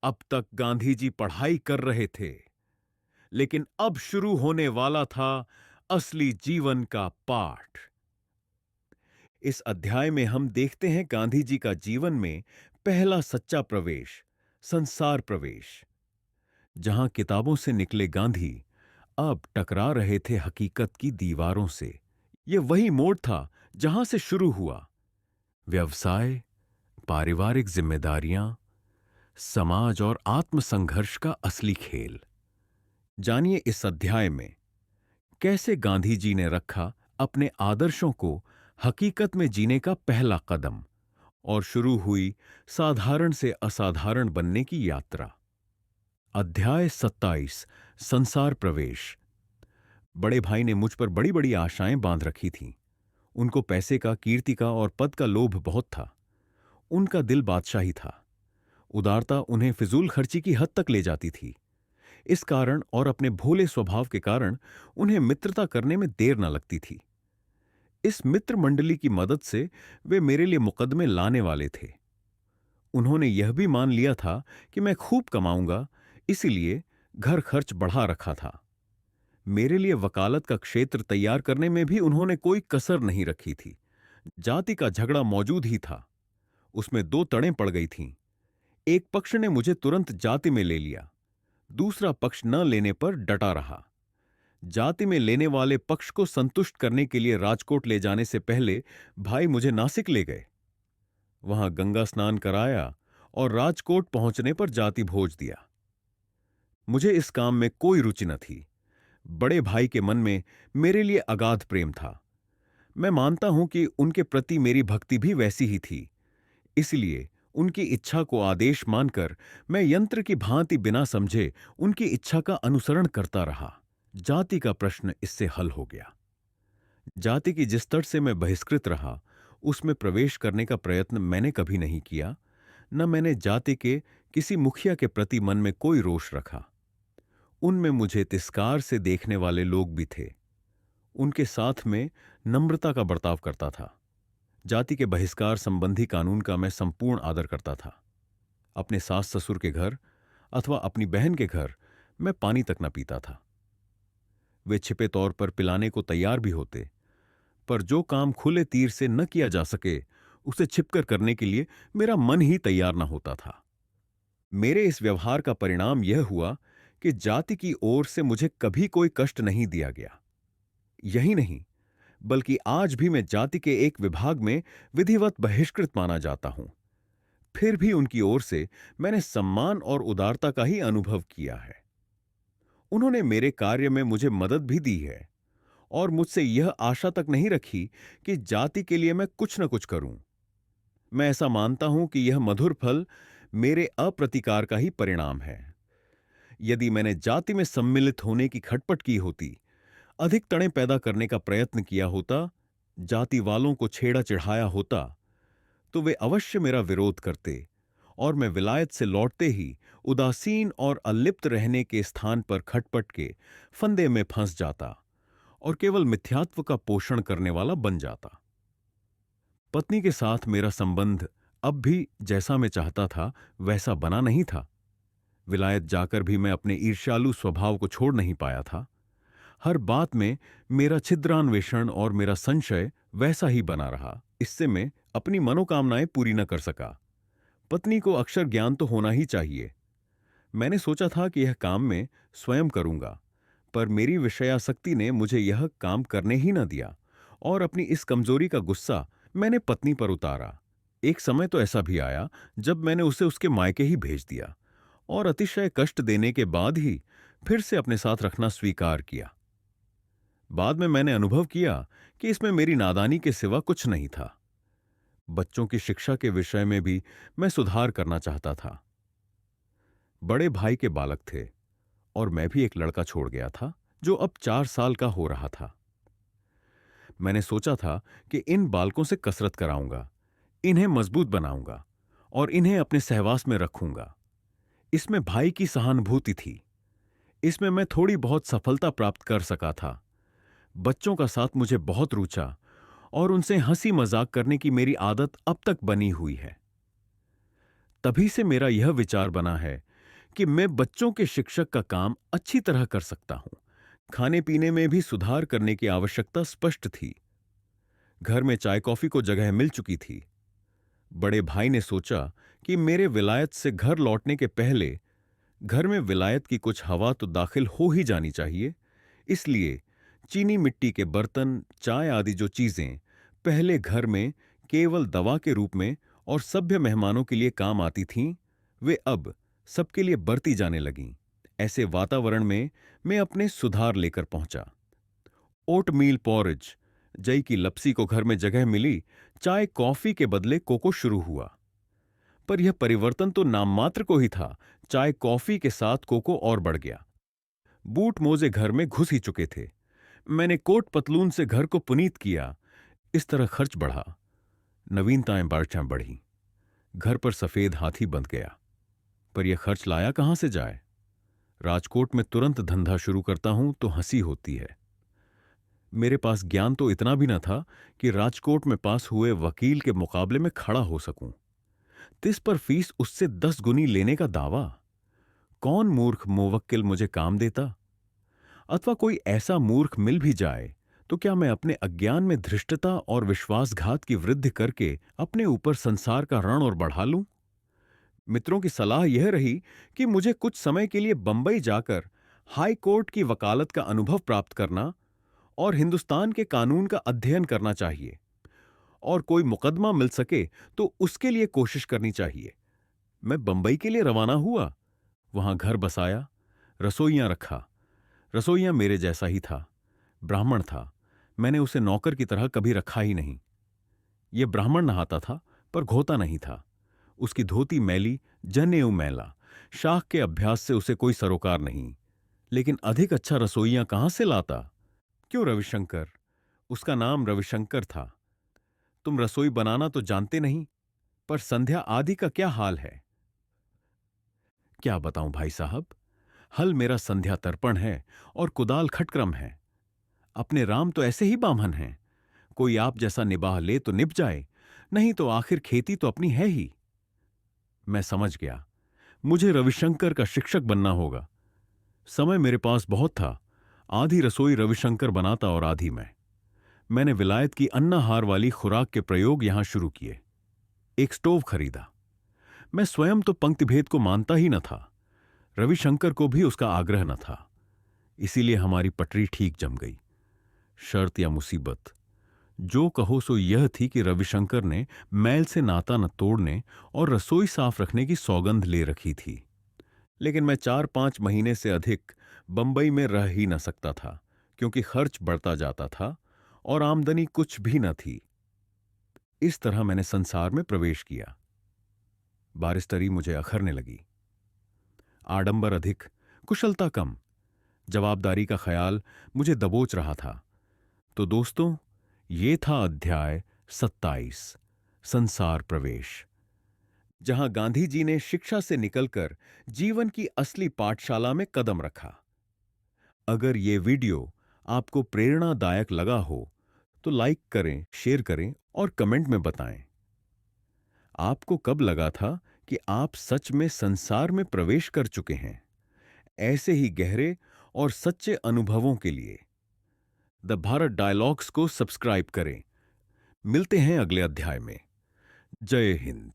अब तक गांधी जी पढ़ाई कर रहे थे, लेकिन अब शुरू होने वाला था असली जीवन का पाठ। इस अध्याय में हम देखते हैं गांधी जी का जीवन में पहला सच्चा प्रवेश, संसार प्रवेश। जहां किताबों से निकले गांधी अब टकरा रहे थे हकीकत की दीवारों से। यह वही मोड़ था जहां से शुरू हुआ व्यवसाय, पारिवारिक जिम्मेदारियां, समाज और आत्मसंघर्ष का असली खेल। जानिए इस अध्याय में कैसे गांधी जी ने रखा अपने आदर्शों को हकीकत में जीने का पहला कदम और शुरू हुई साधारण से असाधारण बनने की यात्रा। अध्याय 27, संसार प्रवेश। बड़े भाई ने मुझ पर बड़ी बड़ी आशाएं बांध रखी थीं। उनको पैसे का, कीर्ति का और पद का लोभ बहुत था। उनका दिल बादशाही था। उदारता उन्हें फिजूल खर्ची की हद तक ले जाती थी। इस कारण और अपने भोले स्वभाव के कारण उन्हें मित्रता करने में देर न लगती थी। इस मित्र मंडली की मदद से वे मेरे लिए मुकदमे लाने वाले थे। उन्होंने यह भी मान लिया था कि मैं खूब कमाऊंगा, इसीलिए घर खर्च बढ़ा रखा था। मेरे लिए वकालत का क्षेत्र तैयार करने में भी उन्होंने कोई कसर नहीं रखी थी। जाति का झगड़ा मौजूद ही था। उसमें दो तड़ें पड़ गई थीं। एक पक्ष ने मुझे तुरंत जाति में ले लिया, दूसरा पक्ष न लेने पर डटा रहा। जाति में लेने वाले पक्ष को संतुष्ट करने के लिए राजकोट ले जाने से पहले भाई मुझे नासिक ले गए। वहां गंगा स्नान कराया और राजकोट पहुंचने पर जाति भोज दिया। मुझे इस काम में कोई रुचि न थी। बड़े भाई के मन में मेरे लिए अगाध प्रेम था। मैं मानता हूं कि उनके प्रति मेरी भक्ति भी वैसी ही थी। इसलिए उनकी इच्छा को आदेश मानकर मैं यंत्र की भांति बिना समझे उनकी इच्छा का अनुसरण करता रहा। जाति का प्रश्न इससे हल हो गया। जाति की जिस तट से मैं बहिष्कृत रहा, उसमें प्रवेश करने का प्रयत्न मैंने कभी नहीं किया। न मैंने जाति के किसी मुखिया के प्रति मन में कोई रोष रखा। उनमें मुझे तिरस्कार से देखने वाले लोग भी थे। उनके साथ में नम्रता का बर्ताव करता था। जाति के बहिष्कार संबंधी कानून का मैं संपूर्ण आदर करता था। अपने सास ससुर के घर अथवा अपनी बहन के घर मैं पानी तक न पीता था। वे छिपे तौर पर पिलाने को तैयार भी होते, पर जो काम खुले तीर से न किया जा सके उसे छिपकर करने के लिए मेरा मन ही तैयार न होता था। मेरे इस व्यवहार का परिणाम यह हुआ कि जाति की ओर से मुझे कभी कोई कष्ट नहीं दिया गया। यही नहीं, बल्कि आज भी मैं जाति के एक विभाग में विधिवत बहिष्कृत माना जाता हूं। फिर भी उनकी ओर से मैंने सम्मान और उदारता का ही अनुभव किया है। उन्होंने मेरे कार्य में मुझे मदद भी दी है और मुझसे यह आशा तक नहीं रखी कि जाति के लिए मैं कुछ न कुछ करूं। मैं ऐसा मानता हूं कि यह मधुर फल मेरे अप्रतिकार का ही परिणाम है। यदि मैंने जाति में सम्मिलित होने की खटपट की होती, अधिक तड़ें पैदा करने का प्रयत्न किया होता, जाति वालों को छेड़ा चिढ़ाया होता, तो वे अवश्य मेरा विरोध करते और मैं विलायत से लौटते ही उदासीन और अलिप्त रहने के स्थान पर खटपट के फंदे में फंस जाता और केवल मिथ्यात्व का पोषण करने वाला बन जाता। पत्नी के साथ मेरा संबंध अब भी जैसा मैं चाहता था वैसा बना नहीं था। विलायत जाकर भी मैं अपने ईर्ष्यालु स्वभाव को छोड़ नहीं पाया था। हर बात में मेरा छिद्रान्वेषण और मेरा संशय वैसा ही बना रहा। इससे मैं अपनी मनोकामनाएं पूरी न कर सका। पत्नी को अक्षर ज्ञान तो होना ही चाहिए। मैंने सोचा था कि यह काम मैं स्वयं करूंगा, पर मेरी विषयासक्ति ने मुझे यह काम करने ही न दिया और अपनी इस कमजोरी का गुस्सा मैंने पत्नी पर उतारा। एक समय तो ऐसा भी आया जब मैंने उसे उसके मायके ही भेज दिया और अतिशय कष्ट देने के बाद ही फिर से अपने साथ रखना स्वीकार किया। बाद में मैंने अनुभव किया कि इसमें मेरी नादानी के सिवा कुछ नहीं था। बच्चों की शिक्षा के विषय में भी मैं सुधार करना चाहता था। बड़े भाई के बालक थे और मैं भी एक लड़का छोड़ गया था जो अब 4 साल का हो रहा था। मैंने सोचा था कि इन बालकों से कसरत कराऊंगा, इन्हें मजबूत बनाऊंगा और इन्हें अपने सहवास में रखूंगा। इसमें भाई की सहानुभूति थी। इसमें मैं थोड़ी बहुत सफलता प्राप्त कर सका था। बच्चों का साथ मुझे बहुत रुचा और उनसे हंसी मजाक करने की मेरी आदत अब तक बनी हुई है। तभी से मेरा यह विचार बना है कि मैं बच्चों के शिक्षक का काम अच्छी तरह कर सकता हूं। खाने पीने में भी सुधार करने की आवश्यकता स्पष्ट थी। घर में चाय कॉफी को जगह मिल चुकी थी। बड़े भाई ने सोचा कि मेरे विलायत से घर लौटने के पहले घर में विलायत की कुछ हवा तो दाखिल हो ही जानी चाहिए। इसलिए चीनी मिट्टी के बर्तन, चाय आदि जो चीजें पहले घर में केवल दवा के रूप में और सभ्य मेहमानों के लिए काम आती थीं, वे अब सबके लिए बरती जाने लगीं। ऐसे वातावरण में मैं अपने सुधार लेकर पहुंचा। ओटमील पॉरेज, जई की लपसी को घर में जगह मिली। चाय कॉफी के बदले कोको शुरू हुआ। पर यह परिवर्तन तो नाम मात्र को ही था। चाय कॉफी के साथ कोको और बढ़ गया। बूट मोजे घर में घुस ही चुके थे। मैंने कोट पतलून से घर को पुनीत किया। इस तरह खर्च बढ़ा, नवीनताएं बारचां बढ़ी। घर पर सफेद हाथी बंध गया। पर यह खर्च लाया कहां से जाए? राजकोट में तुरंत धंधा शुरू करता हूं तो हंसी होती है। मेरे पास ज्ञान तो इतना भी न था कि राजकोट में पास हुए वकील के मुकाबले में खड़ा हो सकूं। तिस पर फीस उससे 10 गुनी लेने का दावा। कौन मूर्ख मुवक्किल मुझे काम देता? अथवा कोई ऐसा मूर्ख मिल भी जाए तो क्या मैं अपने अज्ञान में धृष्टता और विश्वासघात की वृद्धि करके अपने ऊपर संसार का रण और बढ़ा लूं? मित्रों की सलाह यह रही कि मुझे कुछ समय के लिए बंबई जाकर हाई कोर्ट की वकालत का अनुभव प्राप्त करना और हिंदुस्तान के कानून का अध्ययन करना चाहिए, और कोई मुकदमा मिल सके तो उसके लिए कोशिश करनी चाहिए। मैं बंबई के लिए रवाना हुआ। वहां घर बसाया, रसोइयां रखा। रसोइयां मेरे जैसा ही था, ब्राह्मण था। मैंने उसे नौकर की तरह कभी रखा ही नहीं। यह ब्राह्मण नहाता था पर घोता नहीं था। उसकी धोती मैली, जनेऊ मैला। शाख के अभ्यास से उसे कोई सरोकार नहीं। लेकिन अधिक अच्छा रसोइयां कहां से लाता? क्यों रविशंकर? उसका नाम रविशंकर था। तुम रसोई बनाना तो जानते नहीं, पर संध्या आदि का क्या हाल है? क्या बताऊं भाई साहब, हल मेरा संध्या तर्पण है और कुदाल खटक्रम है। अपने राम तो ऐसे ही बामहन हैं। कोई आप जैसा निबाह ले तो निभ जाए, नहीं तो आखिर खेती तो अपनी है ही। मैं समझ गया, मुझे रविशंकर का शिक्षक बनना होगा। समय मेरे पास बहुत था। आधी रसोई रविशंकर बनाता और आधी मैं। मैंने विलायत की अन्नाहार वाली खुराक के प्रयोग यहां शुरू किए। एक स्टोव खरीदा। मैं स्वयं तो पंक्तिभेद को मानता ही न था। रविशंकर को भी उसका आग्रह न था। इसीलिए हमारी पटरी ठीक जम गई। शर्त या मुसीबत, जो कहो सो यह थी कि रविशंकर ने मैल से नाता न तोड़ने और रसोई साफ रखने की सौगंध ले रखी थी। लेकिन मैं 4-5 महीने से अधिक बंबई में रह ही न सकता था, क्योंकि खर्च बढ़ता जाता था और आमदनी कुछ भी न थी। इस तरह मैंने संसार में प्रवेश किया। बारिस्टरी मुझे अखरने लगी। आडंबर अधिक, कुशलता कम, जवाबदारी का ख्याल मुझे दबोच रहा था। तो दोस्तों, ये था अध्याय 27, संसार प्रवेश, जहां गांधी जी ने शिक्षा से निकलकर जीवन की असली पाठशाला में कदम रखा। अगर ये वीडियो आपको प्रेरणादायक लगा हो तो लाइक करें, शेयर करें और कमेंट में बताएं। आपको कब लगा था कि आप सच में संसार में प्रवेश कर चुके हैं? ऐसे ही गहरे और सच्चे अनुभवों के लिए द भारत डायलॉग्स को सब्सक्राइब करें। मिलते हैं अगले अध्याय में। जय हिंद।